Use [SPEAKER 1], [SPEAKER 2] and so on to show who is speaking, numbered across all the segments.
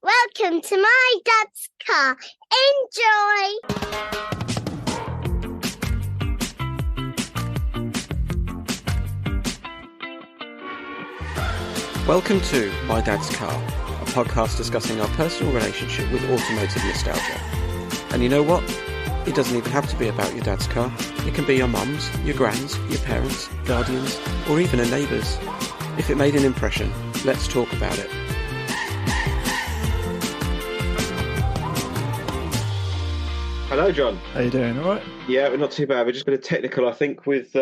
[SPEAKER 1] Welcome to my dad's car. Enjoy!
[SPEAKER 2] Welcome to My Dad's Car, a podcast discussing our personal relationship with automotive nostalgia. And you know what? It doesn't even have to be about your dad's car. It can be your mum's, your grand's, your parents', guardians, or even a neighbour's. If it made an impression, let's talk about it.
[SPEAKER 3] Hello, John.
[SPEAKER 4] How you doing? All right?
[SPEAKER 3] Yeah, we're not too bad. We've just been a technical, I think, with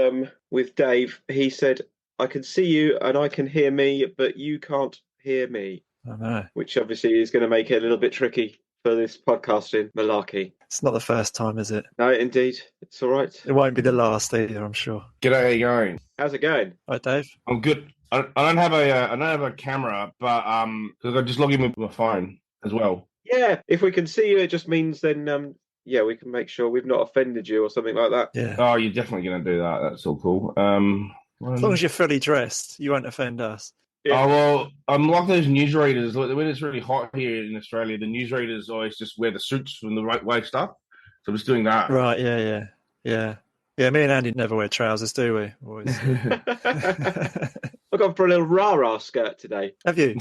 [SPEAKER 3] Dave. He said, I can see you and I can hear me, but you can't hear me.
[SPEAKER 4] I know.
[SPEAKER 3] Which obviously is going to make it a little bit tricky for this podcasting malarkey.
[SPEAKER 4] It's not the first time, is it?
[SPEAKER 3] No, indeed. It's all right.
[SPEAKER 4] It won't be the last either, I'm sure.
[SPEAKER 5] G'day, how you going?
[SPEAKER 3] How's it going?
[SPEAKER 4] Right, Dave?
[SPEAKER 5] I'm good. I don't have a camera, but because I just log in with my phone as well.
[SPEAKER 3] Yeah, if we can see you, it just means then we can make sure we've not offended you or something like that.
[SPEAKER 4] Yeah.
[SPEAKER 5] Oh, you're definitely going to do that. That's all cool.
[SPEAKER 4] As long as you're fully dressed, you won't offend us.
[SPEAKER 3] Yeah.
[SPEAKER 5] Oh, well, I'm like those newsreaders. When it's really hot here in Australia, the newsreaders always just wear the suits from the right waist up. So I'm just doing that.
[SPEAKER 4] Right, yeah. Yeah, me and Andy never wear trousers, do we? Always.
[SPEAKER 3] I've gone for a little rah-rah skirt today.
[SPEAKER 4] Have you?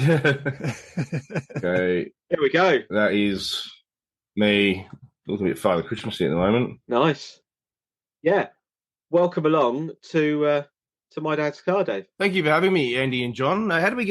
[SPEAKER 5] Okay.
[SPEAKER 3] Here we go.
[SPEAKER 5] That is me looking a bit Father Christmassy at the moment.
[SPEAKER 3] Nice. Yeah. Welcome along to My Dad's Car, Dave.
[SPEAKER 5] Thank you for having me, Andy and John. How did we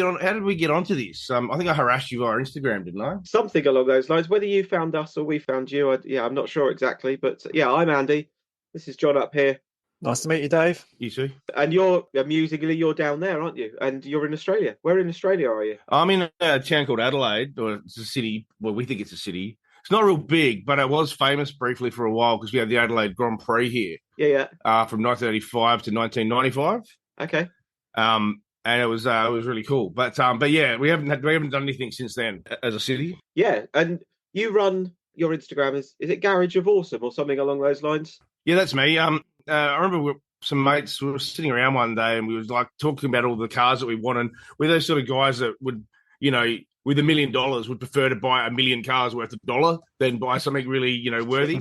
[SPEAKER 5] get onto this? I think I harassed you via Instagram, didn't I?
[SPEAKER 3] Something along those lines. Whether you found us or we found you, I'm not sure exactly. But yeah, I'm Andy. This is John up here.
[SPEAKER 4] Nice to meet you, Dave.
[SPEAKER 5] You too.
[SPEAKER 3] And you're, amusingly, you're down there, aren't you? And you're in Australia. Where in Australia are you?
[SPEAKER 5] I'm in a town called Adelaide, or it's a city. Well, we think it's a city. It's not real big, but it was famous briefly for a while because we had the Adelaide Grand Prix here.
[SPEAKER 3] Yeah.
[SPEAKER 5] From 1985 to 1995.
[SPEAKER 3] Okay.
[SPEAKER 5] And it was really cool. But yeah, we haven't done anything since then as a city.
[SPEAKER 3] Yeah, and you run your Instagram is it Garage of Awesome or something along those lines?
[SPEAKER 5] Yeah, that's me. I remember some mates we were sitting around one day and we was like talking about all the cars that we wanted. We're those sort of guys that would, with $1 million would prefer to buy 1 million cars worth of $1 than buy something really, worthy.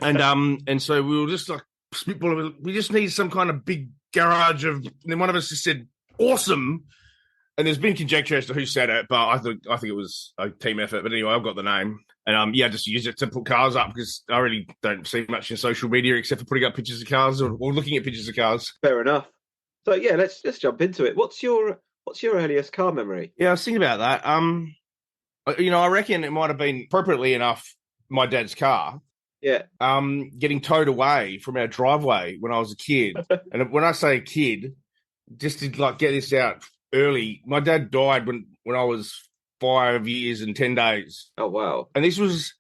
[SPEAKER 5] and so we were just like spitballing. We just need some kind of big garage of. And then one of us just said, "Awesome." And there's been conjecture as to who said it, but I think it was a team effort. But anyway, I've got the name, and just use it to put cars up because I really don't see much in social media except for putting up pictures of cars or looking at pictures of cars.
[SPEAKER 3] Fair enough. So yeah, let's jump into it. What's your earliest car memory?
[SPEAKER 5] Yeah, I was thinking about that. I reckon it might have been appropriately enough my dad's car.
[SPEAKER 3] Yeah.
[SPEAKER 5] Getting towed away from our driveway when I was a kid, and when I say a kid, just to get this out early, my dad died when I was 5 years and 10 days.
[SPEAKER 3] Oh wow!
[SPEAKER 5] And this was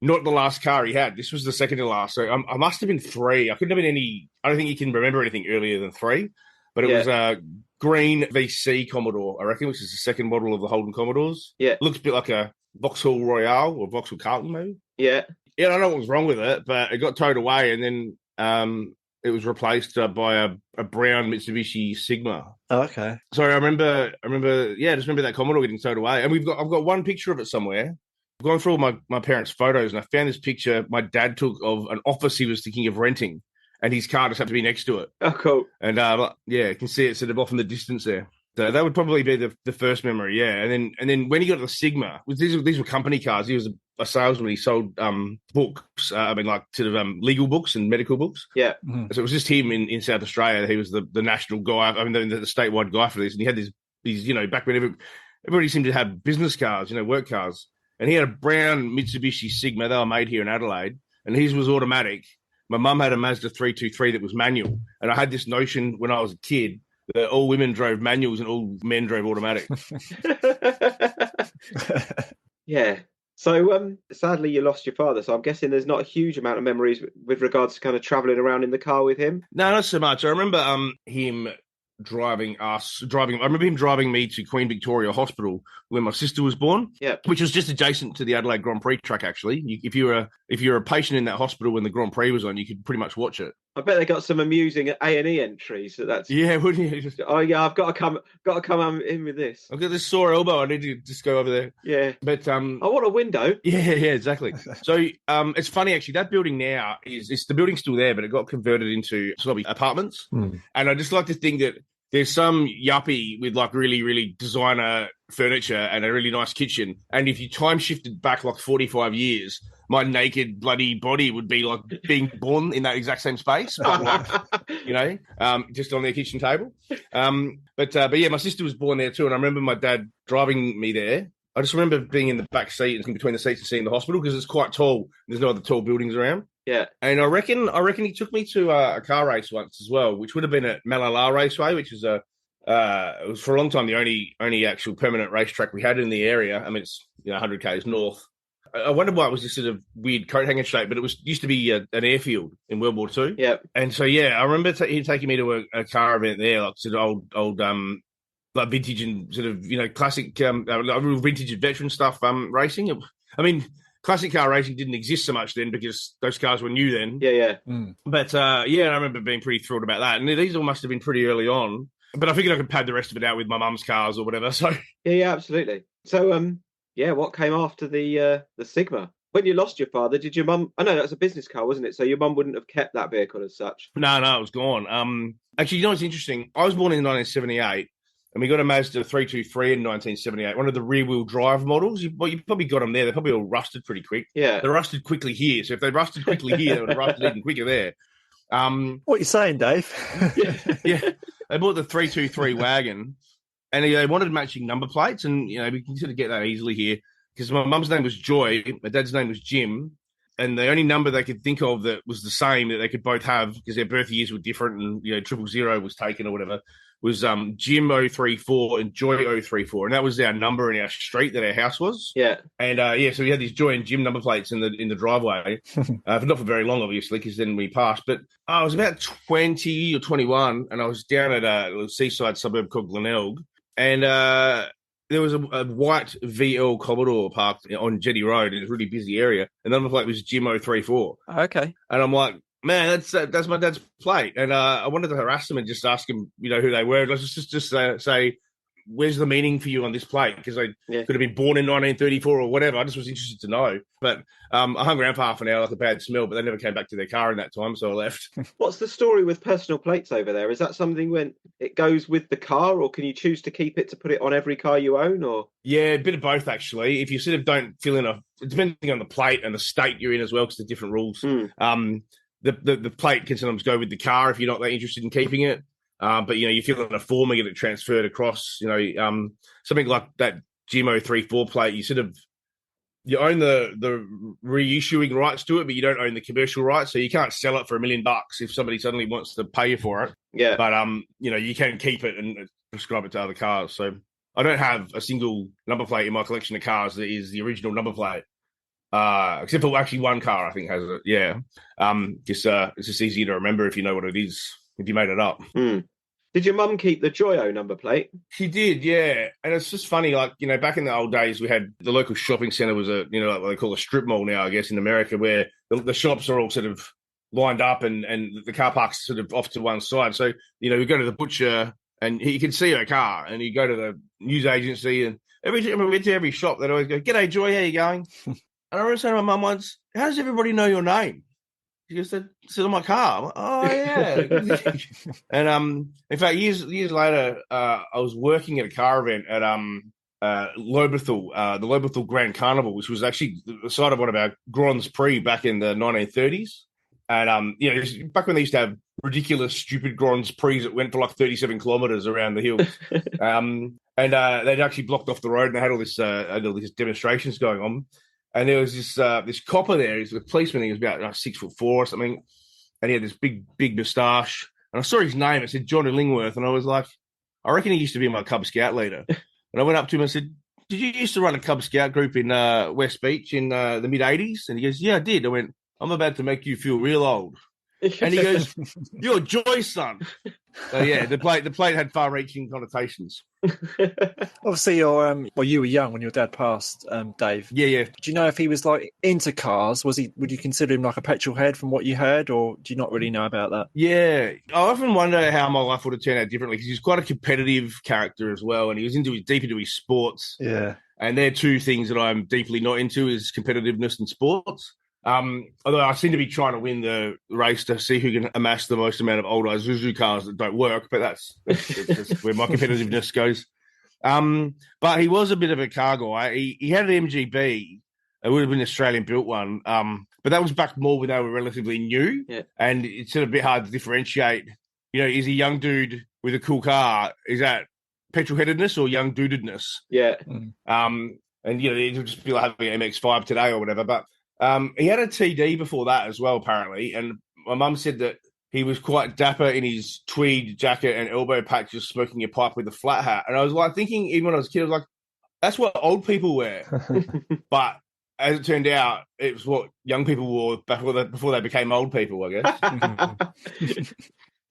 [SPEAKER 5] not the last car he had. This was the second to last. So I must have been 3. I couldn't have been any. I don't think you can remember anything earlier than 3. But it was a green VC Commodore, I reckon, which is the second model of the Holden Commodores.
[SPEAKER 3] Yeah,
[SPEAKER 5] looks a bit like a Vauxhall Royale or Vauxhall Carlton, maybe.
[SPEAKER 3] Yeah.
[SPEAKER 5] Yeah, I don't know what was wrong with it, but it got towed away, and then it was replaced by a brown Mitsubishi Sigma.
[SPEAKER 4] Oh, okay.
[SPEAKER 5] So I remember, just remember that Commodore getting towed away, and I've got one picture of it somewhere. I've gone through all my parents' photos, and I found this picture my dad took of an office he was thinking of renting, and his car just happened to be next to it.
[SPEAKER 3] Oh, cool.
[SPEAKER 5] And you can see it sort of off in the distance there. So that would probably be the first memory, yeah. And then when he got to the Sigma, these were company cars. He was a salesman. He sold books, legal books and medical books.
[SPEAKER 3] Yeah.
[SPEAKER 4] Mm-hmm.
[SPEAKER 5] So it was just him in South Australia. He was the national guy. I mean, the statewide guy for this. And he had these back when everybody seemed to have business cars, work cars. And he had a brown Mitsubishi Sigma. They were made here in Adelaide, and his was automatic. My mum had a Mazda 323 that was manual, and I had this notion when I was a kid that all women drove manuals and all men drove automatic.
[SPEAKER 3] Yeah. So, sadly, you lost your father. So I'm guessing there's not a huge amount of memories with regards to kind of travelling around in the car with him.
[SPEAKER 5] No, not so much. I remember him driving me to Queen Victoria Hospital when my sister was born.
[SPEAKER 3] Yeah.
[SPEAKER 5] Which was just adjacent to the Adelaide Grand Prix track. Actually, if you were a patient in that hospital when the Grand Prix was on, you could pretty much watch it.
[SPEAKER 3] I bet they got some amusing A&E entries. That's
[SPEAKER 5] Yeah, wouldn't you?
[SPEAKER 3] oh yeah, I've got to come in with this.
[SPEAKER 5] I've got this sore elbow. I need to just go over there.
[SPEAKER 3] Yeah,
[SPEAKER 5] but
[SPEAKER 3] I want a window.
[SPEAKER 5] Yeah, exactly. So it's funny actually. That building now is the building's still there, but it got converted into sort of apartments. And I just like to think that there's some yuppie with like really, really designer furniture and a really nice kitchen. And if you time shifted back like 45 years, my naked bloody body would be like being born in that exact same space, but like, just on their kitchen table. But yeah, my sister was born there too. And I remember my dad driving me there. I just remember being in the back seat and in between the seats and seeing the hospital because it's quite tall. There's no other tall buildings around.
[SPEAKER 3] Yeah.
[SPEAKER 5] And I reckon he took me to a car race once as well, which would have been at Malala Raceway, which is it was for a long time the only actual permanent racetrack we had in the area. I mean, it's 100 k's north. I wonder why it was this sort of weird coat hanger shape, but it used to be an airfield in World War II.
[SPEAKER 3] Yeah.
[SPEAKER 5] And so I remember him taking me to a car event there, like sort of old like vintage and sort of classic real vintage and veteran stuff racing. I mean, classic car racing didn't exist so much then because those cars were new then.
[SPEAKER 3] Yeah.
[SPEAKER 5] But I remember being pretty thrilled about that. And these all must have been pretty early on. But I figured I could pad the rest of it out with my mum's cars or whatever. So
[SPEAKER 3] yeah, absolutely. So what came after the Sigma? When you lost your father, did your mum? I know that's a business car, wasn't it? So your mum wouldn't have kept that vehicle as such.
[SPEAKER 5] No, it was gone. Actually, what's interesting? I was born in 1978. And we got a Mazda 323 in 1978, one of the rear-wheel drive models. You probably got them there. They're probably all rusted pretty quick.
[SPEAKER 3] Yeah.
[SPEAKER 5] They rusted quickly here. So if they rusted quickly here, they would have rusted even quicker there.
[SPEAKER 4] What are you saying, Dave?
[SPEAKER 5] yeah. They bought the 323 wagon, and they wanted matching number plates. And, we can sort of get that easily here because my mum's name was Joy. My dad's name was Jim. And the only number they could think of that was the same that they could both have because their birth years were different and, 000 was taken or whatever was Jim 034 and Joy 034. And that was our number in our street that our house was.
[SPEAKER 3] Yeah.
[SPEAKER 5] And, so we had these Joy and Jim number plates in the driveway. Not for very long, obviously, because then we passed. But I was about 20 or 21 and I was down at a little seaside suburb called Glenelg. And there was a white VL Commodore parked on Jetty Road in a really busy area. And the number plate was Jim 034.
[SPEAKER 4] Okay.
[SPEAKER 5] And I'm like, man, that's my dad's plate. And I wanted to harass him and just ask him, who they were. Let's just say, where's the meaning for you on this plate? Because I could have been born in 1934 or whatever. I just was interested to know. But I hung around for half an hour like a bad smell, but they never came back to their car in that time, so I left.
[SPEAKER 3] What's the story with personal plates over there? Is that something when it goes with the car, or can you choose to keep it to put it on every car you own? Or
[SPEAKER 5] yeah, a bit of both, actually. If you sort of don't fill in depending on the plate and the state you're in as well, because there's different rules. The plate can sometimes go with the car if you're not that interested in keeping it. But, you fill in a form and get it transferred across, something like that Jim 034 plate, you own the reissuing rights to it, but you don't own the commercial rights. So you can't sell it for $1 million if somebody suddenly wants to pay you for it. Yeah. But, you can keep it and prescribe it to other cars. So I don't have a single number plate in my collection of cars that is the original number plate. Except for actually one car, I think, has it. Yeah. It's just easier to remember if you know what it is, if you made it up.
[SPEAKER 3] Did your mum keep the Joyo number plate?
[SPEAKER 5] She did, yeah. And it's just funny, like, back in the old days, we had the local shopping centre was like what they call a strip mall now, I guess, in America, where the shops are all sort of lined up and the car park's sort of off to one side. So, we go to the butcher and you can see her car, and you go to the news agency, and every time we went to every shop, they'd always go, "G'day, Joy, how you going?" And I remember saying to my mum once, "How does everybody know your name?" She just said, "Sit on my car." I'm like, "Oh, yeah." And in fact, years later, I was working at a car event at Lobethal, the Lobethal Grand Carnival, which was actually the site of one of our Grands Prix back in the 1930s. And back when they used to have ridiculous, stupid Grands Prix that went for like 37 kilometres around the hills. And they'd actually blocked off the road, and they had all these demonstrations going on. And there was this copper there. He's a policeman. He was about 6'4" or something, and he had this big moustache. And I saw his name. It said John Illingworth, and I was like, I reckon he used to be my Cub Scout leader. And I went up to him and said, "Did you used to run a Cub Scout group in West Beach in the mid '80s?" And he goes, "Yeah, I did." I went, "I'm about to make you feel real old." And he goes, "You're Joy's son." So yeah, the plate had far-reaching connotations.
[SPEAKER 4] Obviously, you were young when your dad passed, Dave.
[SPEAKER 5] Yeah.
[SPEAKER 4] Do you know if he was like into cars? Would you consider him like a petrol head from what you heard, or do you not really know about that?
[SPEAKER 5] Yeah, I often wonder how my life would have turned out differently because he's quite a competitive character as well, and he was deep into his sports.
[SPEAKER 4] Yeah,
[SPEAKER 5] and they're two things that I'm deeply not into: is competitiveness and sports. Although I seem to be trying to win the race to see who can amass the most amount of old Isuzu cars that don't work, but that's where my competitiveness goes. But he was a bit of a car guy. He had an MGB. It would have been an Australian-built one. But that was back more when they were relatively new.
[SPEAKER 3] Yeah.
[SPEAKER 5] And it's sort of a bit hard to differentiate. You know, is a young dude with a cool car, is that petrol-headedness or young dudedness?
[SPEAKER 3] Yeah.
[SPEAKER 5] And, you know, it would just be like having an MX-5 today or whatever. But he had a TD before that as well, apparently. And my mum said that he was quite dapper in his tweed jacket and elbow patches, smoking a pipe with a flat hat. And I was like thinking, even when I was a kid, I was like, that's what old people wear. But as it turned out, it was what young people wore before they became old people, I guess.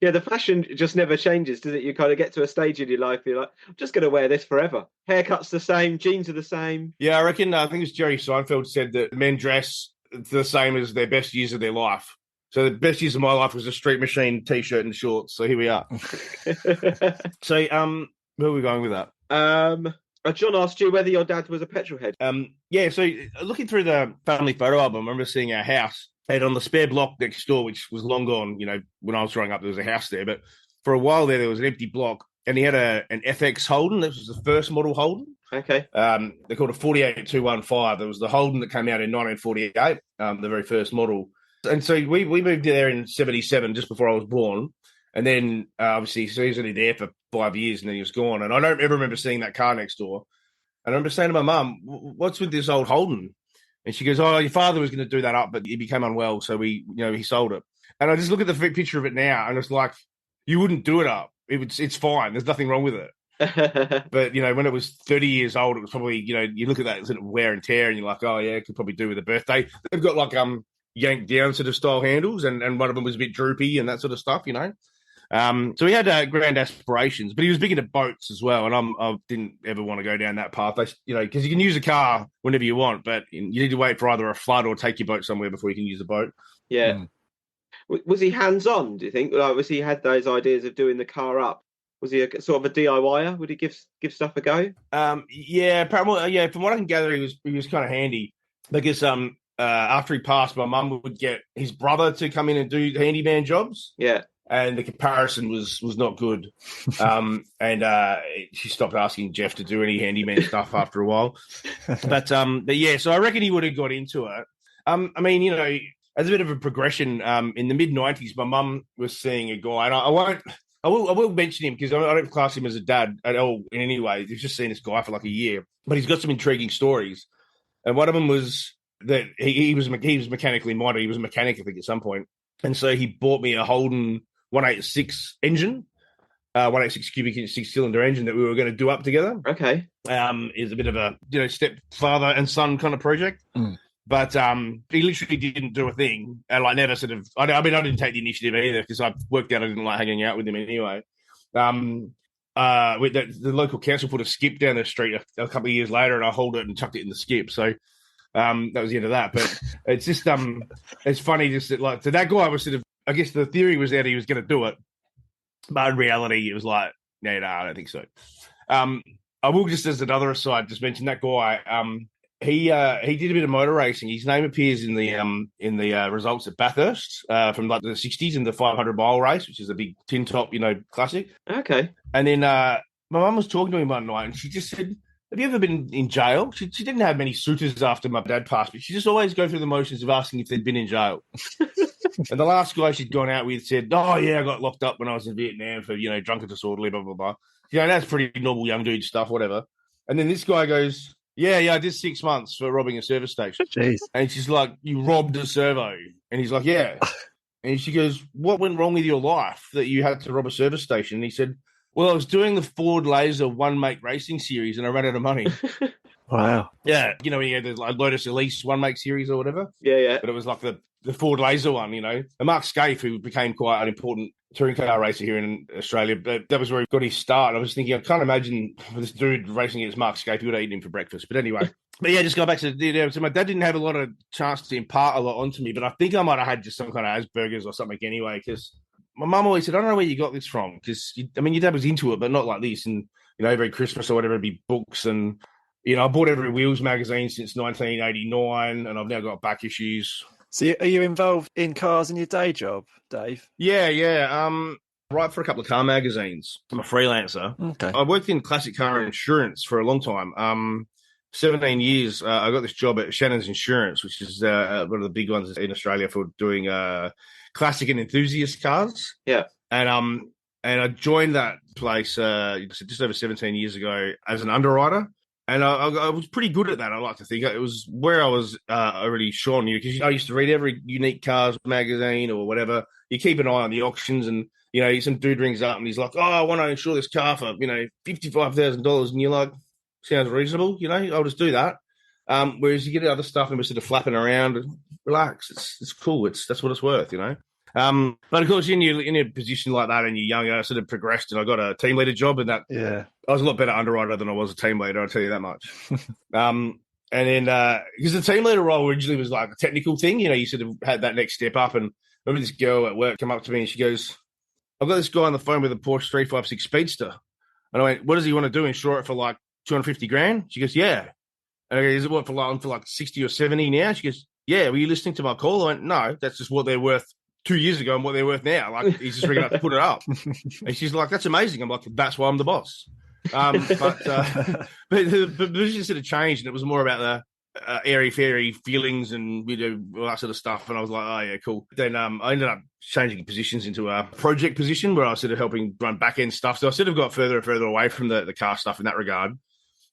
[SPEAKER 3] Yeah, the fashion just never changes, does it? You kind of get to a stage in your life, you're like, I'm just going to wear this forever. Haircut's the same, jeans are the same.
[SPEAKER 5] Yeah, I reckon, I think it was Jerry Seinfeld said that men dress the same as their best years of their life. So the best years of my life was a Street Machine T-shirt and shorts. So here we are. So, where are we going with that?
[SPEAKER 3] John asked you whether your dad was a petrol head.
[SPEAKER 5] Yeah, so looking through the family photo album, I remember seeing our house. And on the spare block next door, which was long gone, you know, when I was growing up, there was a house there. But for a while there was an empty block. And he had an FX Holden. This was the first model Holden.
[SPEAKER 3] Okay.
[SPEAKER 5] They called it 48215. There was the Holden that came out in 1948, the very first model. And so we moved there in 77, just before I was born. And then, obviously, so he was only there for 5 years and then he was gone. And I don't ever remember seeing that car next door. And I remember saying to my mum, what's with this old Holden? And she goes, oh, your father was going to do that up, but he became unwell, so he sold it. And I just look at the picture of it now, and it's like, you wouldn't do it up. It's fine. There's nothing wrong with it. But, you know, when it was 30 years old, it was probably, you know, you look at that sort of wear and tear, and you're like, oh, yeah, it could probably do with a birthday. They've got, like, yanked down sort of style handles, and one of them was a bit droopy and that sort of stuff, you know. So he had grand aspirations, but he was big into boats as well, and I didn't ever want to go down that path. You know, because you can use a car whenever you want, but you need to wait for either a flood or take your boat somewhere before you can use a boat.
[SPEAKER 3] Yeah. Was he hands-on, do you think? Like, was he had those ideas of doing the car up? Was he a sort of a DIYer? Would he give stuff a go?
[SPEAKER 5] Yeah, probably. Yeah, from what I can gather, he was kind of handy. Because after he passed, my mum would get his brother to come in and do handyman jobs.
[SPEAKER 3] Yeah.
[SPEAKER 5] And the comparison was not good. And she stopped asking Jeff to do any handyman stuff after a while. But yeah, so I reckon he would have got into it. I mean, you know, as a bit of a progression, in the mid-90s, my mum was seeing a guy, and I will mention him because I don't class him as a dad at all in any way. He's just seen this guy for like a year, but he's got some intriguing stories. And one of them was that he was mechanically minded. He was a mechanic, I think, at some point. And so he bought me a Holden 186 engine, 186 cubic inch 6-cylinder engine that we were going to do up together.
[SPEAKER 3] Okay.
[SPEAKER 5] Is a bit of a, you know, stepfather and son kind of project. But he literally didn't do a thing, and like never sort of. I mean, I didn't take the initiative either because I worked out I didn't like hanging out with him anyway. With the local council put a skip down the street a couple of years later, and I hauled it and chucked it in the skip. So that was the end of that. But it's just it's funny just that like so that guy was sort of. I guess the theory was that he was going to do it, but in reality, it was like, no, I don't think so. I will just, as another aside, just mention that guy. He did a bit of motor racing. His name appears in the results at Bathurst from like the 60s in the 500-mile race, which is a big tin top, you know, classic.
[SPEAKER 3] Okay.
[SPEAKER 5] And then my mum was talking to him one night, and she just said, have you ever been in jail? She didn't have many suitors after my dad passed, but she just always go through the motions of asking if they'd been in jail. And the last guy she'd gone out with said, oh, yeah, I got locked up when I was in Vietnam for, you know, drunk and disorderly, blah, blah, blah. You know, that's pretty normal young dude stuff, whatever. And then this guy goes, yeah, I did 6 months for robbing a service station.
[SPEAKER 4] Jeez.
[SPEAKER 5] And she's like, you robbed a servo? And he's like, yeah. And she goes, what went wrong with your life that you had to rob a service station? And he said, well, I was doing the Ford Laser one-make racing series and I ran out of money.
[SPEAKER 4] Wow.
[SPEAKER 5] Yeah. You know, when you had the like, Lotus Elise one-make series or whatever?
[SPEAKER 3] Yeah.
[SPEAKER 5] But it was like the the Ford Laser one, and Mark Scaife, who became quite an important touring car racer here in Australia, but that was where he got his start. I was thinking, I can't imagine this dude racing against Mark Scaife. He would have eaten him for breakfast. But anyway, just go back to so my dad didn't have a lot of chance to impart a lot onto me, but I think I might have had just some kind of Asperger's or something anyway, because my mum always said, I don't know where you got this from, because, your dad was into it, but not like this. And, every Christmas or whatever, it'd be books. And, I bought every Wheels magazine since 1989, and I've now got back issues.
[SPEAKER 4] So are you involved in cars in your day job, Dave?
[SPEAKER 5] Yeah. I write for a couple of car magazines. I'm a freelancer.
[SPEAKER 4] Okay.
[SPEAKER 5] I worked in classic car insurance for a long time. 17 years. I got this job at Shannon's Insurance, which is one of the big ones in Australia for doing classic and enthusiast cars.
[SPEAKER 3] Yeah.
[SPEAKER 5] And I joined that place just over 17 years ago as an underwriter. And I was pretty good at that, I like to think. It was where I was already shone, because I used to read every Unique Cars magazine or whatever. You keep an eye on the auctions, and, some dude rings up and he's like, I want to insure this car for, $55,000. And you're like, sounds reasonable, I'll just do that. Whereas you get other stuff and we're sort of flapping around and relax. It's cool. That's what it's worth, But of course, in a position like that and you're younger, I sort of progressed and I got a team leader job, and that I was a lot better underwriter than I was a team leader, I'll tell you that much. And then because the team leader role originally was like a technical thing, you sort of had that next step up. And I remember this girl at work come up to me and she goes, I've got this guy on the phone with a Porsche 356 Speedster. And I went, what does he want to do? Insure it for like 250 grand? She goes, yeah. And I go, is it what for like 60 or 70 now? She goes, yeah. Were you listening to my call? I went, no, that's just what they're worth 2 years ago and what they're worth now. Like, he's just ringing up to put it up. And she's like, that's amazing. I'm like, that's why I'm the boss. But the position sort of changed, and it was more about the airy-fairy feelings and all that sort of stuff. And I was like, oh yeah, cool. Then I ended up changing positions into a project position where I was sort of helping run back-end stuff. So I sort of got further and further away from the car stuff in that regard.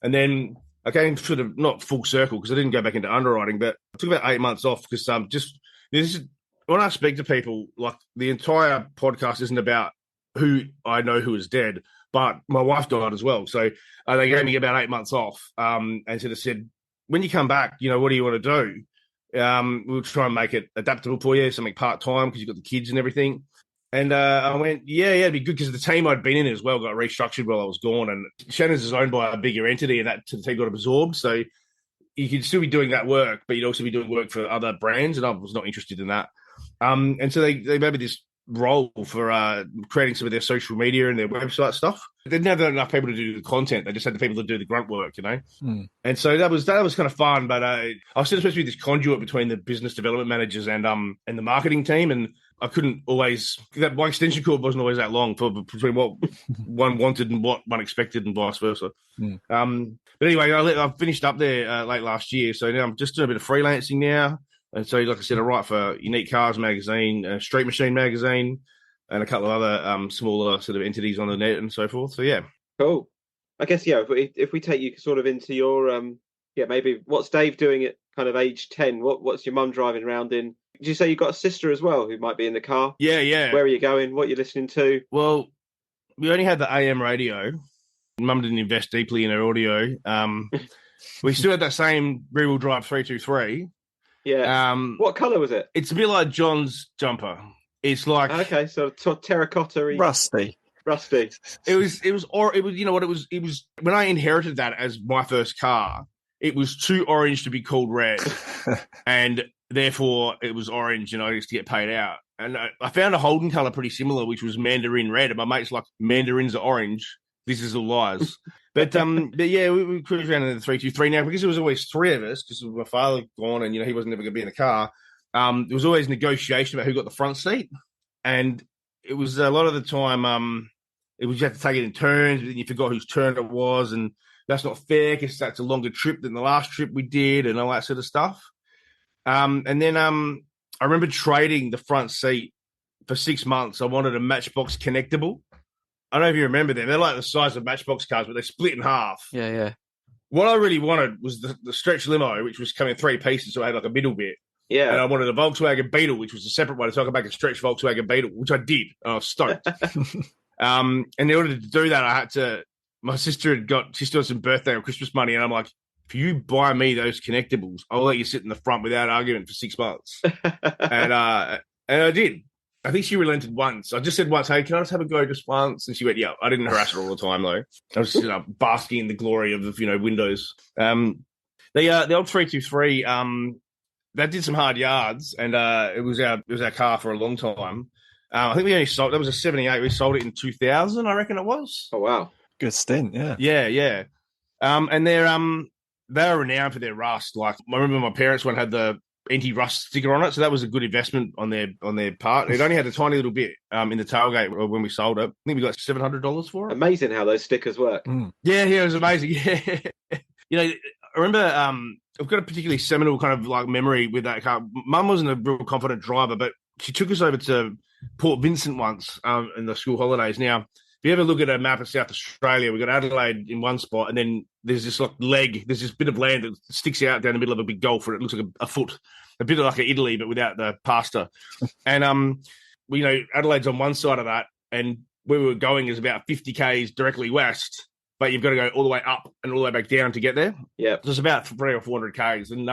[SPEAKER 5] And then I came sort of not full circle, because I didn't go back into underwriting, but I took about 8 months off because this is when I speak to people, like, the entire podcast isn't about who I know who is dead, but my wife died as well. So they gave me about 8 months off and sort of said, when you come back, what do you want to do? We'll try and make it adaptable for you, something part-time, because you've got the kids and everything. And I went, yeah, it'd be good, because the team I'd been in as well got restructured while I was gone. And Shannon's is owned by a bigger entity, and that team got absorbed. So you could still be doing that work, but you'd also be doing work for other brands, and I was not interested in that. And so they made me this role for creating some of their social media and their website stuff. They didn't have enough people to do the content. They just had the people to do the grunt work, And so that was kind of fun. But I was sort of supposed to be this conduit between the business development managers and the marketing team. And I couldn't always, my extension cord wasn't always that long between what one wanted and what one expected, and vice versa. But anyway, I finished up there late last year. So now I'm just doing a bit of freelancing now. And so, like I said, I write for Unique Cars magazine, Street Machine magazine, and a couple of other smaller sort of entities on the net and so forth. So, yeah.
[SPEAKER 3] Cool. I guess, if we take you sort of into your, maybe what's Dave doing at kind of age 10? What's your mum driving around in? Did you say you've got a sister as well who might be in the car?
[SPEAKER 5] Yeah.
[SPEAKER 3] Where are you going? What are you listening to?
[SPEAKER 5] Well, we only had the AM radio. Mum didn't invest deeply in her audio. We still had that same rear-wheel drive 323.
[SPEAKER 3] Yeah. What colour was it?
[SPEAKER 5] It's a bit like John's jumper. It's like,
[SPEAKER 3] okay, so terracotta-y.
[SPEAKER 4] Rusty.
[SPEAKER 5] It was you know what it was when I inherited that as my first car, it was too orange to be called red. And therefore it was orange, and I used to get paid out. And I found a Holden colour pretty similar, which was mandarin red. And my mate's like, mandarins are orange. This is all lies. But yeah, we cruised around in the 323 now, because there was always three of us, because my father gone and, he wasn't ever going to be in the car. There was always negotiation about who got the front seat. And it was a lot of the time, it was you had to take it in turns, but then you forgot whose turn it was. And that's not fair, because that's a longer trip than the last trip we did and all that sort of stuff. And then I remember trading the front seat for 6 months. I wanted a Matchbox connectable. I don't know if you remember them. They're like the size of Matchbox cars, but they split in half.
[SPEAKER 4] Yeah.
[SPEAKER 5] What I really wanted was the stretch limo, which was coming in 3 pieces, so I had like a middle bit.
[SPEAKER 3] Yeah.
[SPEAKER 5] And I wanted a Volkswagen Beetle, which was a separate one, so I could make a stretch Volkswagen Beetle, which I did. I was stoked. And in order to do that, my sister she still had some birthday or Christmas money, and I'm like, if you buy me those connectables, I'll let you sit in the front without argument for 6 months. And I did. I think she relented once. I just said once, hey, can I just have a go just once? And she went, yeah. I didn't harass her all the time, though. I was basking in the glory of the Windows. The old 323, that did some hard yards, and it was our car for a long time. I think we only sold, that was a 78. We sold it in 2000, I reckon it was.
[SPEAKER 3] Oh, wow.
[SPEAKER 4] Good stint, yeah.
[SPEAKER 5] Yeah. And they're renowned for their rust. Like, I remember my parents' one had the anti-rust sticker on it, so that was a good investment on their part. It only had a tiny little bit in the tailgate when we sold it. I think we got $700 for it.
[SPEAKER 3] Amazing how those stickers work.
[SPEAKER 5] Yeah, it was amazing. Yeah. I remember I've got a particularly seminal kind of like memory with that car. Mum wasn't a real confident driver, but she took us over to Port Vincent once in the school holidays. Now, if you ever look at a map of South Australia, we've got Adelaide in one spot, and then there's this like there's this bit of land that sticks out down the middle of a big gulf where it looks like a foot, a bit like Italy, but without the pasta. And Adelaide's on one side of that, and where we were going is about 50 k's directly west, but you've got to go all the way up and all the way back down to get there.
[SPEAKER 3] Yeah,
[SPEAKER 5] so it's about 300 or 400 k's, and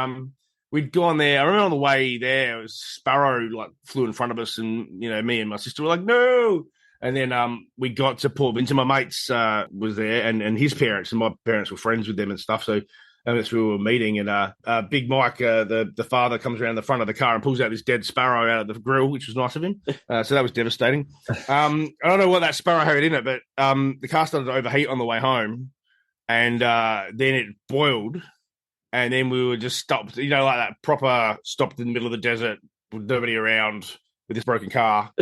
[SPEAKER 5] we'd gone there. I remember on the way there, it was Sparrow like flew in front of us, and me and my sister were like, no. And then we got to Port Vincent. My mates was there, and his parents, and my parents were friends with them and stuff. So that's where we were meeting. And Big Mike, the father, comes around the front of the car and pulls out this dead sparrow out of the grill, which was nice of him. So that was devastating. I don't know what that sparrow had in it, but the car started to overheat on the way home, and then it boiled. And then we were just stopped, like that proper stopped in the middle of the desert with nobody around with this broken car.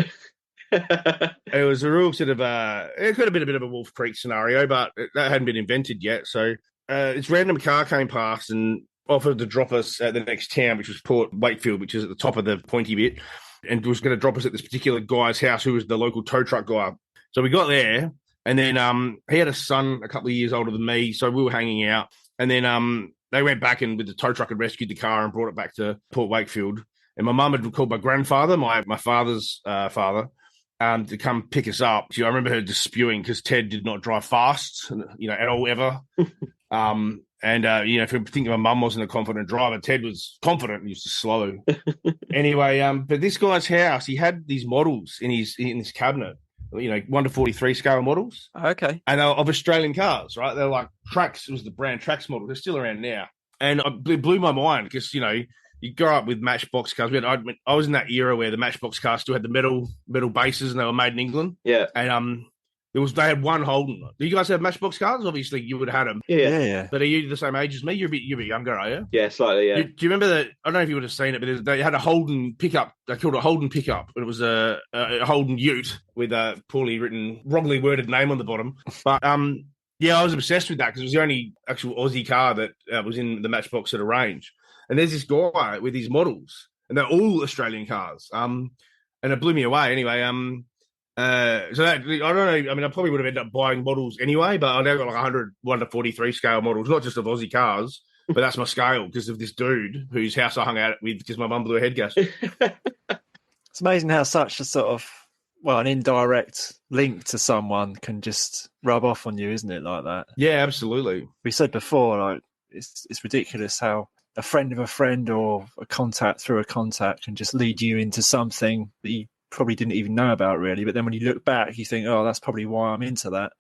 [SPEAKER 5] It was a real sort of it could have been a bit of a Wolf Creek scenario, but that hadn't been invented yet. So this random car came past and offered to drop us at the next town, which was Port Wakefield, which is at the top of the pointy bit, and was going to drop us at this particular guy's house who was the local tow truck guy. So we got there, and then he had a son a couple of years older than me, so we were hanging out. And then they went back and with the tow truck had rescued the car and brought it back to Port Wakefield. And my mum had called my grandfather, my father's father, to come pick us up. I remember her just spewing because Ted did not drive fast, at all ever. If you think my mum wasn't a confident driver, Ted was confident and used to slow. Anyway, but this guy's house, he had these models in his cabinet, 1 to 43 scale models.
[SPEAKER 4] Okay. And
[SPEAKER 5] they were of Australian cars, right? They're like Trax. It was the brand Trax model. They're still around now. And it blew my mind because, you grow up with Matchbox cars. I was in that era where the Matchbox cars still had the metal bases and they were made in England.
[SPEAKER 3] Yeah.
[SPEAKER 5] And they had one Holden. Do you guys have Matchbox cars? Obviously, you would have had them.
[SPEAKER 4] Yeah.
[SPEAKER 5] But are you the same age as me? You're a bit younger, are you?
[SPEAKER 3] Yeah, slightly, yeah.
[SPEAKER 5] Do you remember that? I don't know if you would have seen it, but they had a Holden pickup. They called it a Holden pickup. It was a Holden Ute with a poorly written, wrongly worded name on the bottom. But I was obsessed with that because it was the only actual Aussie car that was in the Matchbox sort of range. And there's this guy with these models, and they're all Australian cars. And it blew me away. Anyway, so that, I don't know. I mean, I probably would have ended up buying models anyway, but I now got like 1 to 43 scale models, not just of Aussie cars, but that's my scale because of this dude whose house I hung out with because my mum blew a head gasket.
[SPEAKER 4] It's amazing how such a sort of, an indirect link to someone can just rub off on you, isn't it, like that?
[SPEAKER 5] Yeah, absolutely.
[SPEAKER 4] We said before, it's ridiculous how a friend of a friend or a contact through a contact can just lead you into something that you probably didn't even know about, really. But then when you look back, you think, oh, that's probably why I'm into that.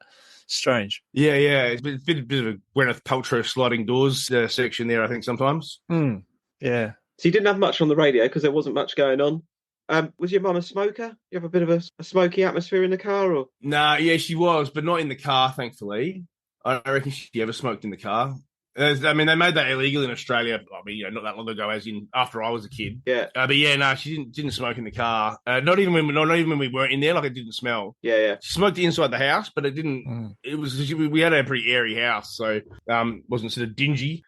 [SPEAKER 4] Strange. Yeah.
[SPEAKER 5] It's been a bit of a Gwyneth Paltrow sliding doors section there, I think, sometimes.
[SPEAKER 4] Yeah.
[SPEAKER 3] So you didn't have much on the radio because there wasn't much going on. Was your mum a smoker? You have a bit of a smoky atmosphere in the car? Or?
[SPEAKER 5] Nah, yeah, she was, but not in the car, thankfully. I don't reckon she ever smoked in the car. They made that illegal in Australia. Not that long ago, as in after I was a kid. Yeah. She didn't smoke in the car. Not even when we weren't in there. Like, it didn't smell.
[SPEAKER 3] Yeah.
[SPEAKER 5] She smoked inside the house, but it didn't. It was we had a pretty airy house, so wasn't sort of dingy.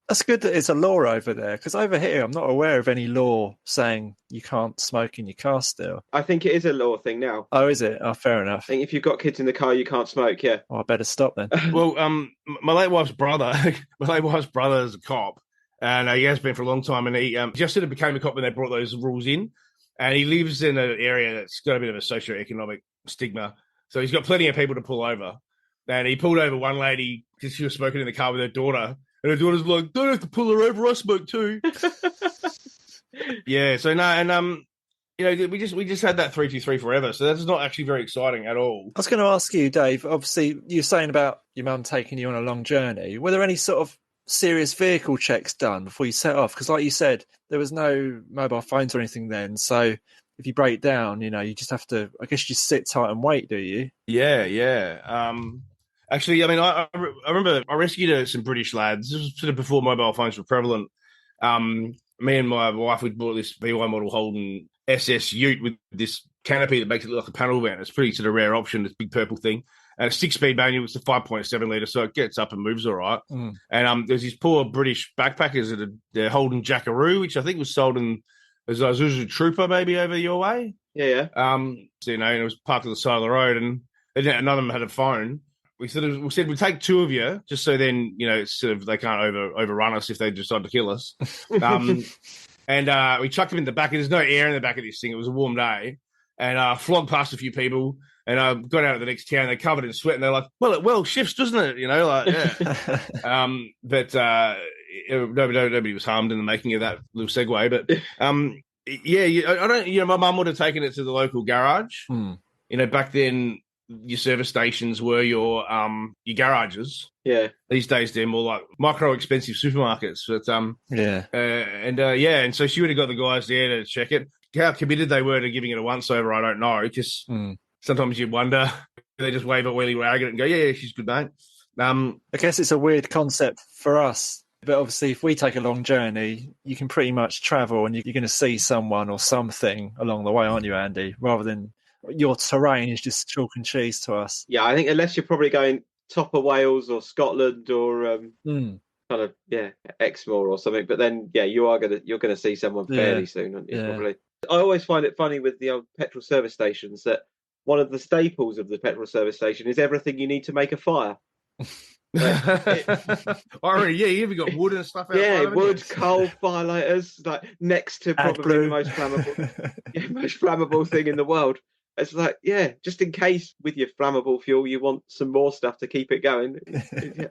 [SPEAKER 4] That's good that it's a law over there, because over here I'm not aware of any law saying you can't smoke in your car still.
[SPEAKER 3] I think it is a law thing now.
[SPEAKER 4] Oh, is it? Oh, fair enough.
[SPEAKER 3] I think if you've got kids in the car, you can't smoke, yeah.
[SPEAKER 4] Oh, I better stop then.
[SPEAKER 5] Well, my late wife's brother is a cop, and he has been for a long time, and he just sort of became a cop when they brought those rules in, and he lives in an area that's got a bit of a socioeconomic stigma, so he's got plenty of people to pull over. And he pulled over one lady because she was smoking in the car with her daughter. And her daughter's like, don't have to pull her over, I smoke too. Yeah, so no, and we just had that 323 forever, so that's not actually very exciting at all.
[SPEAKER 4] I was going to ask you, Dave, obviously you're saying about your mum taking you on a long journey. Were there any sort of serious vehicle checks done before you set off? Because like you said, there was no mobile phones or anything then, so if you break down, you just have to, I guess you just sit tight and wait, do you?
[SPEAKER 5] Yeah. Actually, I mean, I remember I rescued some British lads. This was sort of before mobile phones were prevalent. Me and my wife, we bought this V1 model Holden SS Ute with this canopy that makes it look like a panel van. It's a pretty sort of rare option, this big purple thing. And a 6-speed manual. It's a 5.7 litre, so it gets up and moves all right. Mm. And there's these poor British backpackers at the Holden Jackaroo, which I think was sold as a Isuzu Trooper maybe over your way.
[SPEAKER 3] Yeah.
[SPEAKER 5] And it was parked on the side of the road, and none of them had a phone. We said we'd take 2 of you, just so then it's sort of they can't overrun us if they decide to kill us. And we chucked them in the back. There's no air in the back of this thing. It was a warm day, and flogged past a few people, and got out of the next town. They're covered in sweat, and they're like, "Well, it shifts, doesn't it?" Yeah. But nobody was harmed in the making of that little segue. But I don't. My mum would have taken it to the local garage. Back then, your service stations were your garages.
[SPEAKER 3] Yeah.
[SPEAKER 5] These days they're more like micro expensive supermarkets. But and so she would have got the guys there to check it. How committed they were to giving it a once over, I don't know. Just sometimes you wonder. They just wave a wheelie rag at it and go, yeah, she's good, mate.
[SPEAKER 4] I guess it's a weird concept for us. But obviously, if we take a long journey, you can pretty much travel and you're going to see someone or something along the way, aren't you, Andy? Rather than your terrain is just chalk and cheese to us.
[SPEAKER 3] Yeah, I think unless you're probably going top of Wales or Scotland or kind of Exmoor or something, but then you're gonna see someone fairly soon, aren't you? Yeah. Probably. I always find it funny with the old petrol service stations that one of the staples of the petrol service station is everything you need to make a fire.
[SPEAKER 5] You even got wood and stuff out.
[SPEAKER 3] Yeah, wood, coal, firelighters, like next to probably the most flammable thing in the world. It's like, just in case with your flammable fuel you want some more stuff to keep it going.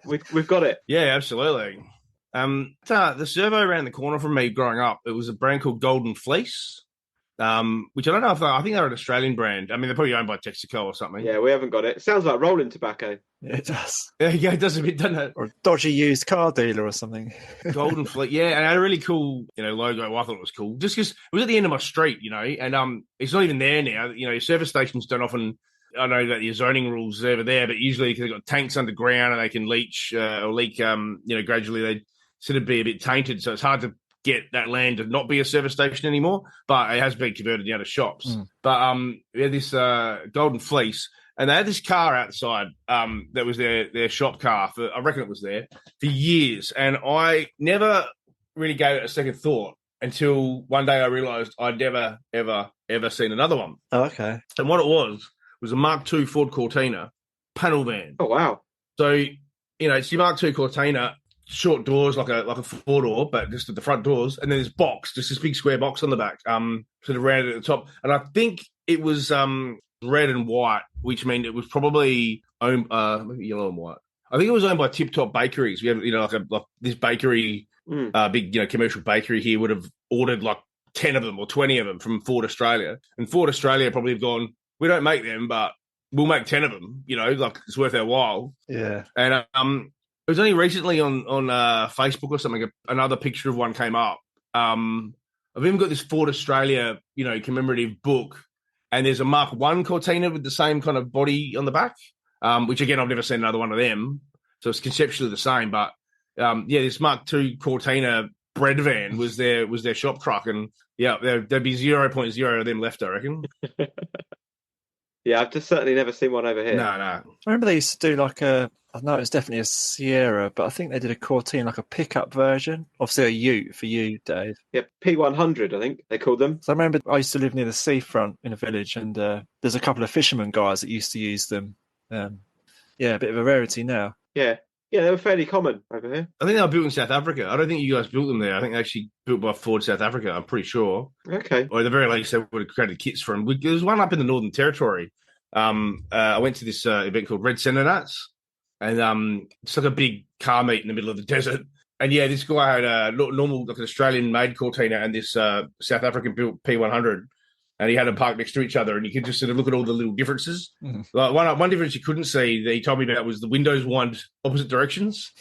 [SPEAKER 3] We've got it.
[SPEAKER 5] Yeah, absolutely. The servo around the corner from me growing up, it was a brand called Golden Fleece, which I don't know if I think they're an Australian brand. I mean, they're probably owned by Texaco or something.
[SPEAKER 3] Yeah, we haven't got it. It sounds like rolling tobacco.
[SPEAKER 4] Yeah, it does.
[SPEAKER 5] Yeah, it does a bit, doesn't it?
[SPEAKER 4] Or a dodgy used car dealer or something.
[SPEAKER 5] Golden Fleece, and it had a really cool, logo. I thought it was cool, just because it was at the end of my street, and it's not even there now. Your service stations don't often. I know that your zoning rules over there, but usually because they've got tanks underground and they can leach or leak, gradually they sort of be a bit tainted. So it's hard to get that land to not be a service station anymore, but it has been converted now to shops. But we had this Golden Fleece, and they had this car outside that was their shop car. I reckon it was there for years, and I never really gave it a second thought until one day I realised I'd never, ever, ever seen another one.
[SPEAKER 4] Oh, okay.
[SPEAKER 5] And what it was a Mark II Ford Cortina panel van.
[SPEAKER 3] Oh, wow.
[SPEAKER 5] So, it's your Mark II Cortina, short doors like a 4-door, but just at the front doors, and then this box, just this big square box on the back, sort of rounded at the top. And I think it was red and white, which meant it was probably owned maybe yellow and white. I think it was owned by Tip Top Bakeries. We have like this bakery, big commercial bakery here would have ordered like 10 of them or 20 of them from Ford Australia, and Ford Australia probably have gone, we don't make them, but we'll make 10 of them. Like it's worth our while.
[SPEAKER 4] Yeah.
[SPEAKER 5] And it was only recently on Facebook or something, another picture of one came up. I've even got this Ford Australia, commemorative book, and there's a Mark I Cortina with the same kind of body on the back, which again, I've never seen another one of them. So it's conceptually the same, but this Mark II Cortina bread van was their shop truck, and there'd be 0.0 of them left, I reckon.
[SPEAKER 3] Yeah, I've just certainly never seen one over here.
[SPEAKER 5] No.
[SPEAKER 4] I remember they used to do I know it was definitely a Sierra, but I think they did a Cortina, like a pickup version. Obviously a Ute for you, Dave.
[SPEAKER 3] Yeah, P100, I think they called them.
[SPEAKER 4] So I remember I used to live near the seafront in a village, and there's a couple of fishermen guys that used to use them. A bit of a rarity now.
[SPEAKER 3] Yeah, they were fairly common over here.
[SPEAKER 5] I think they were built in South Africa. I don't think you guys built them there. I think they actually built by Ford South Africa, I'm pretty sure.
[SPEAKER 3] Okay.
[SPEAKER 5] Or at the very least, they would have created kits for them. There was one up in the Northern Territory. I went to this event called Red Centre Nuts, and it's like a big car meet in the middle of the desert. And yeah, this guy had a normal, like an Australian-made Cortina and this South African-built P100, and he had them parked next to each other, and you could just sort of look at all the little differences. Mm. Like one difference you couldn't see that he told me about was the windows wind opposite directions.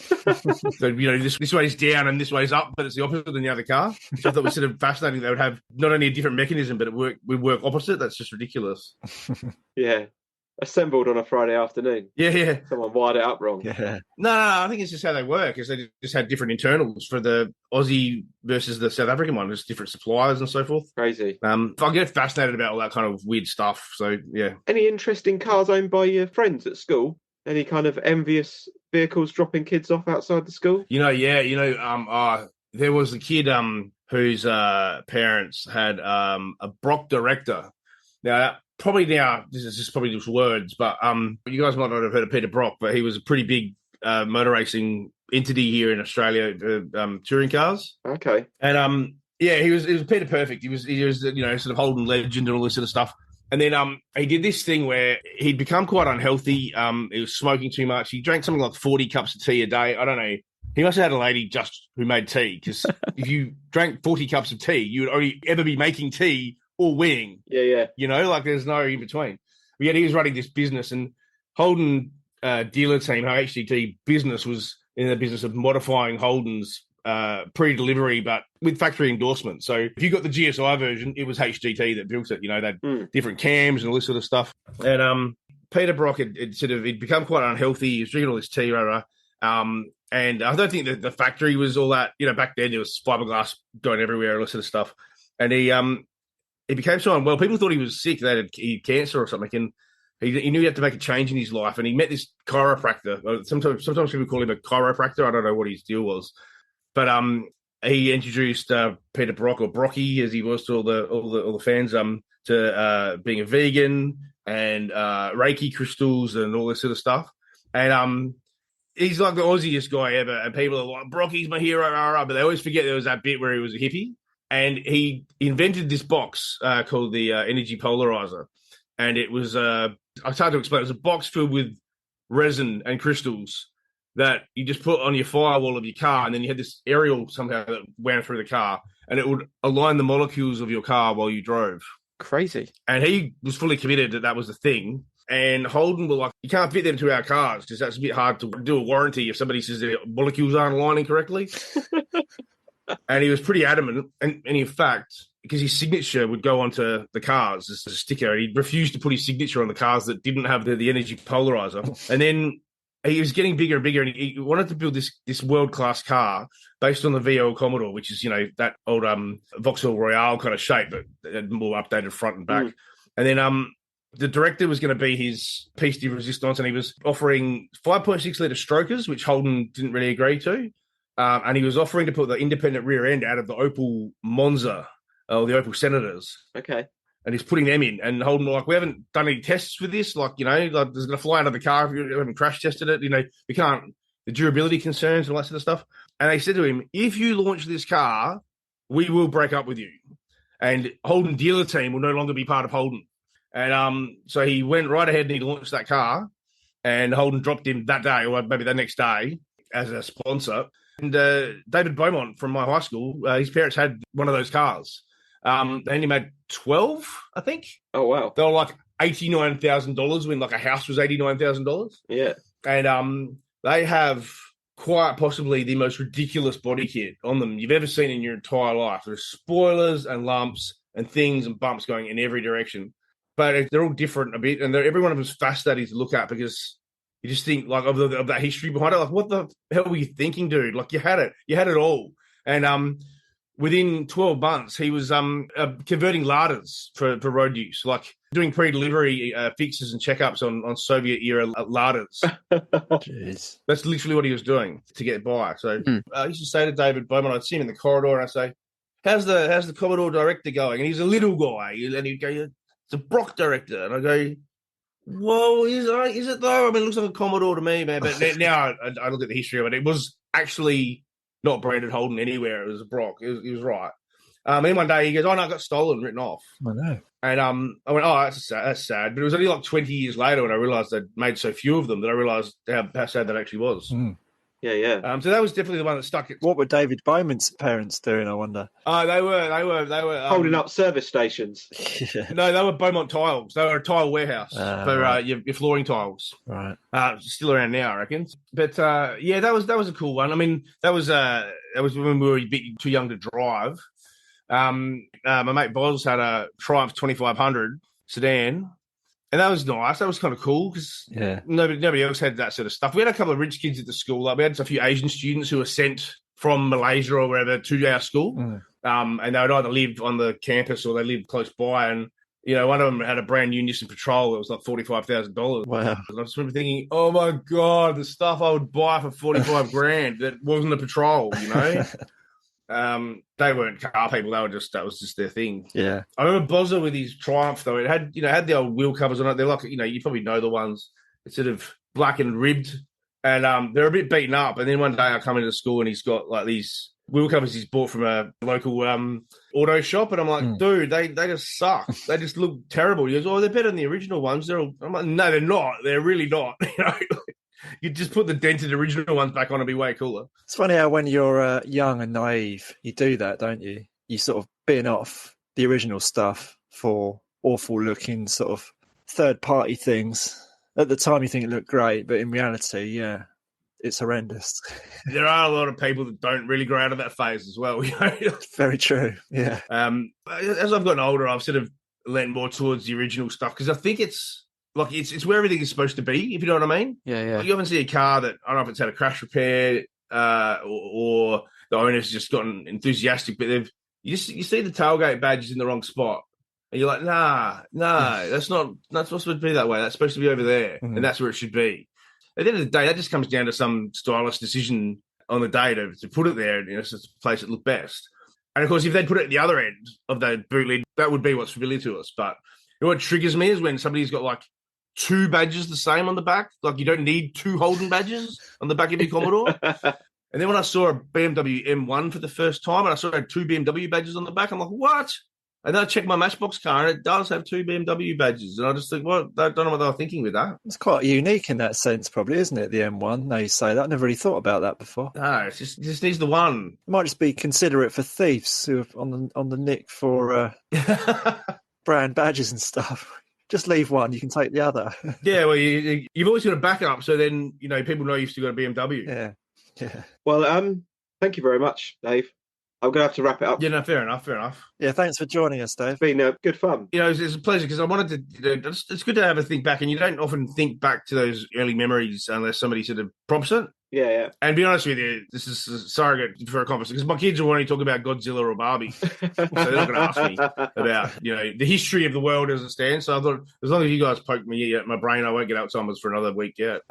[SPEAKER 5] So, you know, this way's down and this way's up, but it's the opposite than the other car. Which I thought was sort of fascinating. They would have not only a different mechanism, but it would work opposite. That's just ridiculous.
[SPEAKER 3] Yeah. Assembled on a Friday afternoon.
[SPEAKER 5] Yeah.
[SPEAKER 3] Someone wired it up wrong.
[SPEAKER 5] Yeah. No, I think it's just how they work. Is they just had different internals for the Aussie versus the South African one. Just different suppliers and so forth.
[SPEAKER 3] Crazy.
[SPEAKER 5] I get fascinated about all that kind of weird stuff. So yeah.
[SPEAKER 3] Any interesting cars owned by your friends at school? Any kind of envious vehicles dropping kids off outside the school?
[SPEAKER 5] There was a kid whose parents had a Brock Director. Now, this is just probably just words, but you guys might not have heard of Peter Brock, but he was a pretty big motor racing entity here in Australia, touring cars.
[SPEAKER 3] Okay.
[SPEAKER 5] And he was Peter Perfect. He was sort of Holden legend and all this sort of stuff. And then he did this thing where he'd become quite unhealthy. He was smoking too much. He drank something like 40 cups of tea a day. I don't know. He must have had a lady just who made tea, because if you drank 40 cups of tea, you would only ever be making tea or weeing.
[SPEAKER 3] Yeah.
[SPEAKER 5] You know, like there's no in between. But yet he was running this business, and Holden dealer team, her HDT business, was in the business of modifying Holden's pre-delivery, but with factory endorsement. So if you got the GSI version, it was HDT that built it. You know, they had different cams and all this sort of stuff. And Peter Brock he'd become quite unhealthy. He was drinking all this tea, and I don't think that the factory was all that. You know, back then there was fiberglass going everywhere, all this sort of stuff. And he became so unwell. People thought he was sick, that he had cancer or something, and he knew he had to make a change in his life. And he met this chiropractor. Sometimes people call him a chiropractor. I don't know what his deal was, but he introduced Peter Brock, or Brocky as he was to all the fans, to being a vegan and Reiki crystals and all this sort of stuff. And he's like the Aussiest guy ever. And people are like, Brocky's my hero, but they always forget there was that bit where he was a hippie. And he invented this box called the Energy Polarizer. And it was, it's hard to explain. It was a box filled with resin and crystals that you just put on your firewall of your car. And then you had this aerial somehow that went through the car. And it would align the molecules of your car while you drove.
[SPEAKER 2] Crazy.
[SPEAKER 5] And he was fully committed that was the thing. And Holden were like, you can't fit them to our cars because that's a bit hard to do a warranty if somebody says the molecules aren't aligning correctly. And he was pretty adamant. And in fact, because his signature would go onto the cars as a sticker, he refused to put his signature on the cars that didn't have the energy polarizer. And then he was getting bigger and bigger, and he wanted to build this world-class car based on the VL Commodore, which is, you know, that old Vauxhall Royale kind of shape, but more updated front and back. And then the Director was going to be his piece de resistance, and he was offering 5.6-litre strokers, which Holden didn't really agree to. And he was offering to put the independent rear end out of the Opel Monza, or the Opel Senators.
[SPEAKER 3] Okay.
[SPEAKER 5] And he's putting them in. And Holden were like, we haven't done any tests with this. Like, you know, like there's going to fly out of the car if you haven't crash tested it. You know, we can't, the durability concerns and all that sort of stuff. And they said to him, if you launch this car, we will break up with you. And Holden dealer team will no longer be part of Holden. And so he went right ahead and he launched that car. And Holden dropped him that day, or maybe the next day, as a sponsor. And David Beaumont from my high school, his parents had one of those cars. They only made 12, I think.
[SPEAKER 3] Oh, wow.
[SPEAKER 5] They were like $89,000 when like a house was $89,000.
[SPEAKER 3] Yeah.
[SPEAKER 5] And they have quite possibly the most ridiculous body kit on them you've ever seen in your entire life. There's spoilers and lumps and things and bumps going in every direction. But they're all different a bit, and every one of them is fascinating to look at because you just think like of that history behind it. Like, what the hell were you thinking, dude? Like, you had it all. And within 12 months, he was converting larders for road use, like doing pre-delivery fixes and checkups on Soviet-era larders.
[SPEAKER 2] Jeez.
[SPEAKER 5] That's literally what he was doing to get by. So I used to say to David Beaumont, I'd see him in the corridor, and I'd say, how's the Commodore Director going? And he's a little guy. And he'd go, it's a Brock Director. And I go, whoa, is it though? I mean, it looks like a Commodore to me, man. But now I look at the history of it. It was actually not branded Holden anywhere. It was a Brock. He was right. And then one day he goes, "Oh no, I got stolen, written off."
[SPEAKER 4] I know.
[SPEAKER 5] And I went, "Oh, that's sad." But it was only like 20 years later when I realised I'd made so few of them that I realised how sad that actually was.
[SPEAKER 3] Yeah.
[SPEAKER 5] So that was definitely the one that stuck.
[SPEAKER 4] What were David Bowman's parents doing, I wonder?
[SPEAKER 5] They were
[SPEAKER 3] Holding up service stations.
[SPEAKER 4] Yeah.
[SPEAKER 5] No, they were Beaumont Tiles. They were a tile warehouse for your flooring tiles.
[SPEAKER 4] Right.
[SPEAKER 5] Still around now, I reckon. But that was a cool one. I mean, that was when we were a bit too young to drive. My mate Boz had a Triumph 2500 sedan. And that was nice. That was kind of cool because nobody else had that sort of stuff. We had a couple of rich kids at the school. Like we had a few Asian students who were sent from Malaysia or wherever to our school. And they would either live on the campus or they lived close by. And, one of them had a brand new Nissan Patrol that was like $45,000.
[SPEAKER 4] Wow.
[SPEAKER 5] And I just remember thinking, oh my God, the stuff I would buy for 45 grand that wasn't a Patrol, They weren't car people. That was just their thing.
[SPEAKER 4] Yeah.
[SPEAKER 5] I remember Bozza with his Triumph though. It had the old wheel covers on it. They're like, you probably know the ones. It's sort of black and ribbed, and they're a bit beaten up. And then one day I come into school and he's got like these wheel covers he's bought from a local auto shop, and I'm like, dude, they just suck. They just look terrible. He goes, oh, they're better than the original ones. I'm like, no, they're not. They're really not. You just put the dented original ones back on and be way cooler.
[SPEAKER 4] It's funny how when you're young and naive, you do that, don't you? You sort of bin off the original stuff for awful-looking sort of third-party things. At the time, you think it looked great, but in reality, it's horrendous.
[SPEAKER 5] There are a lot of people that don't really grow out of that phase as well.
[SPEAKER 4] Very true, yeah.
[SPEAKER 5] As I've gotten older, I've sort of leaned more towards the original stuff because I think it's where everything is supposed to be, if you know what I mean.
[SPEAKER 4] Yeah.
[SPEAKER 5] Like you often see a car that, I don't know if it's had a crash repair or the owner's just gotten enthusiastic, but you see the tailgate badges in the wrong spot. And you're like, nah, that's not supposed to be that way. That's supposed to be over there, and that's where it should be. At the end of the day, that just comes down to some stylish decision on the day to put it there. It's just a place that looked best. And, of course, if they'd put it at the other end of the bootleg, that would be what's familiar to us. But what triggers me is when somebody's got, like, 2 badges the same on the back. Like, you don't need 2 Holden badges on the back of your Commodore. And then when I saw a BMW M1 for the first time and I saw it had 2 BMW badges on the back, I'm like, what? And then I checked my Matchbox car and it does have 2 BMW badges. And I just think, I don't know what they were thinking with that.
[SPEAKER 4] It's quite unique in that sense, probably, isn't it, the M1? Now you say that. I never really thought about that before.
[SPEAKER 5] No, it just needs the one.
[SPEAKER 4] It might just be considerate for thieves who are on the nick for brand badges and stuff. Just leave one, you can take the other.
[SPEAKER 5] Yeah, well, you've always got a backup, so then, people know you've still got a BMW.
[SPEAKER 4] Yeah.
[SPEAKER 5] Well,
[SPEAKER 3] thank you very much, Dave. I'm going to have to wrap it up.
[SPEAKER 5] Yeah, no, fair enough.
[SPEAKER 4] Yeah, thanks for joining us, Dave.
[SPEAKER 3] It's been good fun.
[SPEAKER 5] It's a pleasure because I wanted to, it's good to have a think back, and you don't often think back to those early memories unless somebody sort of prompts it.
[SPEAKER 3] Yeah.
[SPEAKER 5] And to be honest with you, this is a surrogate for a conversation because my kids are wanting to talk about Godzilla or Barbie. So they're not going to ask me about, the history of the world as it stands. So I thought, as long as you guys poke me at my brain, I won't get Alzheimer's for another week yet.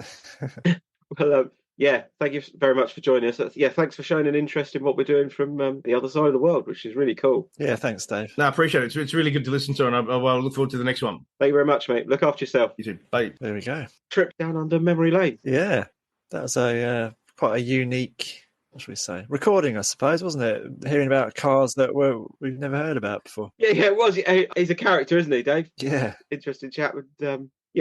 [SPEAKER 3] Well, thank you very much for joining us. Thanks for showing an interest in what we're doing from the other side of the world, which is really cool.
[SPEAKER 4] Yeah, thanks, Dave.
[SPEAKER 5] No, I appreciate it. It's really good to listen to, and I'll look forward to the next one.
[SPEAKER 3] Thank you very much, mate. Look after yourself.
[SPEAKER 5] You too. Bye.
[SPEAKER 4] There we go.
[SPEAKER 3] Trip down under memory lane.
[SPEAKER 4] Yeah, that was quite a unique, what should we say, recording, I suppose, wasn't it? Hearing about cars that we've never heard about before.
[SPEAKER 3] Yeah, it was. He's a character, isn't he, Dave?
[SPEAKER 4] Yeah.
[SPEAKER 3] Interesting chat with,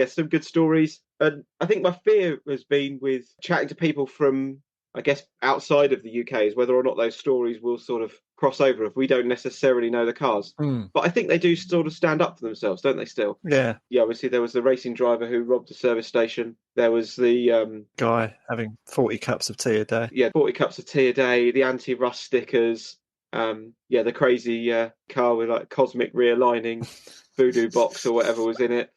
[SPEAKER 3] some good stories. And I think my fear has been with chatting to people from, I guess, outside of the UK is whether or not those stories will sort of cross over if we don't necessarily know the cars. But I think they do sort of stand up for themselves, don't they, still?
[SPEAKER 4] Yeah.
[SPEAKER 3] Yeah, obviously there was the racing driver who robbed a service station. There was the...
[SPEAKER 4] guy having 40 cups of tea a day.
[SPEAKER 3] Yeah, 40 cups of tea a day, the anti-rust stickers, the crazy car with like cosmic realigning, voodoo box or whatever was in it.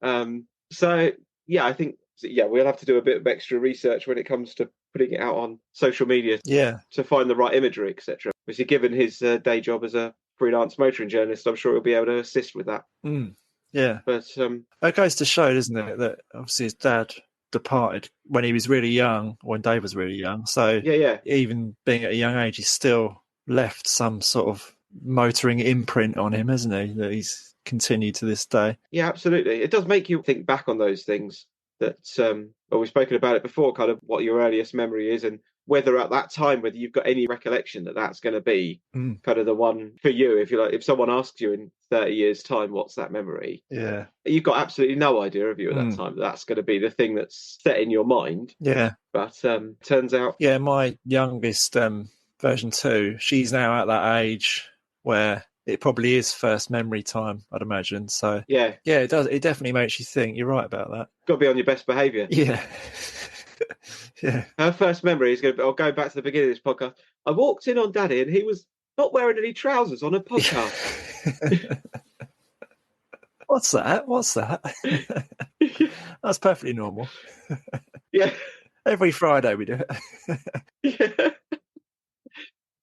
[SPEAKER 3] I think... we'll have to do a bit of extra research when it comes to putting it out on social media to find the right imagery, etc. Obviously, given his day job as a freelance motoring journalist, I'm sure he'll be able to assist with that.
[SPEAKER 4] Yeah.
[SPEAKER 3] But
[SPEAKER 4] it goes to show, doesn't it, that obviously his dad departed when he was really young, when Dave was really young. So even being at a young age, he's still left some sort of motoring imprint on him, hasn't he, that he's continued to this day.
[SPEAKER 3] Yeah, absolutely. It does make you think back on those things that we've spoken about it before, kind of what your earliest memory is and whether at that time, whether you've got any recollection that that's going to be kind of the one for you. If you like, if someone asks you in 30 years' time, what's that memory?
[SPEAKER 4] Yeah.
[SPEAKER 3] You've got absolutely no idea of you at that time. That's going to be the thing that's set in your mind.
[SPEAKER 4] Yeah.
[SPEAKER 3] But turns out.
[SPEAKER 4] Yeah, my youngest, version 2, she's now at that age where it probably is first memory time, I'd imagine. So yeah, it does. It definitely makes you think. You're right about that.
[SPEAKER 3] Got to be on your best behaviour.
[SPEAKER 4] Yeah. Yeah.
[SPEAKER 3] Her first memory is going to be, I'll go back to the beginning of this podcast. I walked in on Daddy and he was not wearing any trousers on a podcast.
[SPEAKER 4] What's that? That's perfectly normal.
[SPEAKER 3] Yeah.
[SPEAKER 4] Every Friday we do it.
[SPEAKER 3] Yeah.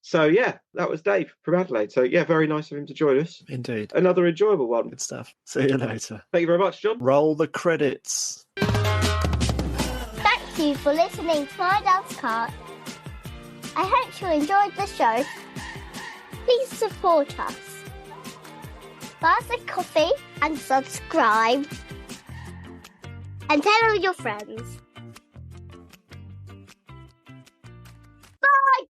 [SPEAKER 3] So, yeah, that was Dave from Adelaide. So, yeah, very nice of him to join us.
[SPEAKER 4] Indeed.
[SPEAKER 3] Another enjoyable one.
[SPEAKER 4] Good stuff. See you later.
[SPEAKER 3] Thank you very much, John.
[SPEAKER 4] Roll the credits.
[SPEAKER 1] Thank you for listening to My Dad's Car. I hope you enjoyed the show. Please support us. Buy us a coffee and subscribe. And tell all your friends. Bye!